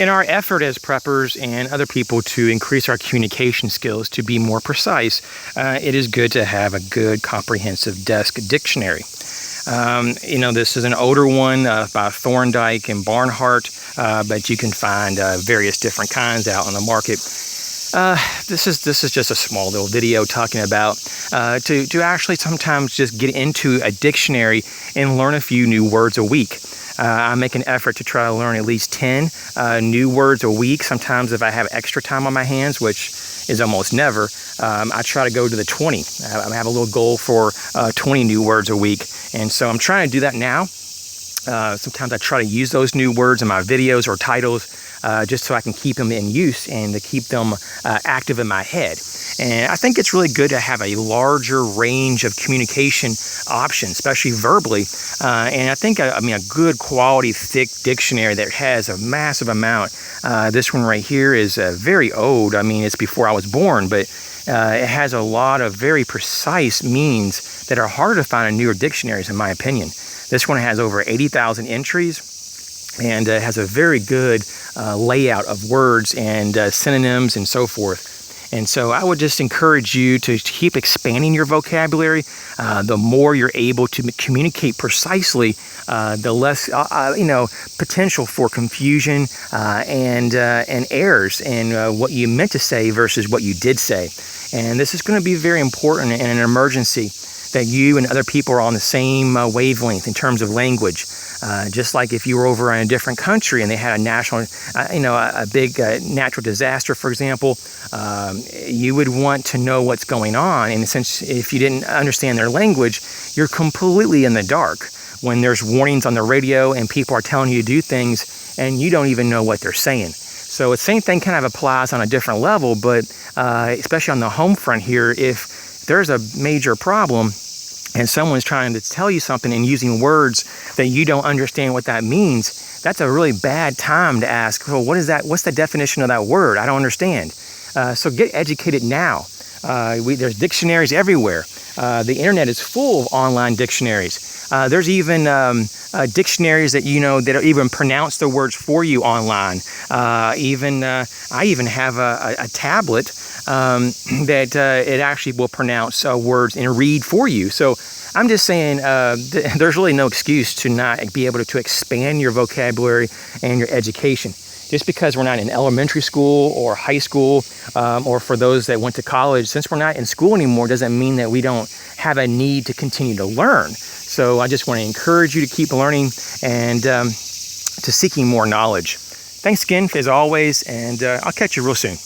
In our effort as preppers and other people to increase our communication skills to be more precise, it is good to have a good comprehensive desk dictionary. This is an older one by Thorndike and Barnhart, but you can find various different kinds out on the market. This is just a small little video talking about to actually sometimes just get into a dictionary and learn a few new words a week. I make an effort to try to learn at least 10 new words a week. Sometimes if I have extra time on my hands, which is almost never, I try to go to the 20. I have a little goal for 20 new words a week. And so I'm trying to do that now. Sometimes I try to use those new words in my videos or titles just so I can keep them in use and to keep them active in my head. And I think it's really good to have a larger range of communication options, especially verbally. And I think, a good quality, thick dictionary that has a massive amount. This one right here is very old. It's before I was born, but it has a lot of very precise meanings that are harder to find in newer dictionaries, in my opinion. This one has over 80,000 entries and has a very good layout of words and synonyms and so forth. And so I would just encourage you to keep expanding your vocabulary. The more you're able to communicate precisely, the less potential for confusion and errors in what you meant to say versus what you did say. And this is going to be very important in an emergency, that you and other people are on the same wavelength in terms of language. Just like if you were over in a different country and they had a national, a big natural disaster, for example, you would want to know what's going on. And since if you didn't understand their language, you're completely in the dark when there's warnings on the radio and people are telling you to do things and you don't even know what they're saying. So the same thing kind of applies on a different level, but especially on the home front here, if there's a major problem and someone's trying to tell you something and using words that you don't understand what that means, that's a really bad time to ask, well, what is that? What's the definition of that word? I don't understand. So get educated now. There's dictionaries everywhere. The internet is full of online dictionaries. There's even dictionaries that that even pronounce the words for you online. I even have a tablet that it actually will pronounce words and read for you. So I'm just saying there's really no excuse to not be able to expand your vocabulary and your education. Just because we're not in elementary school or high school, or for those that went to college, since we're not in school anymore, doesn't mean that we don't have a need to continue to learn. So I just want to encourage you to keep learning and to seeking more knowledge. Thanks again, as always, and I'll catch you real soon.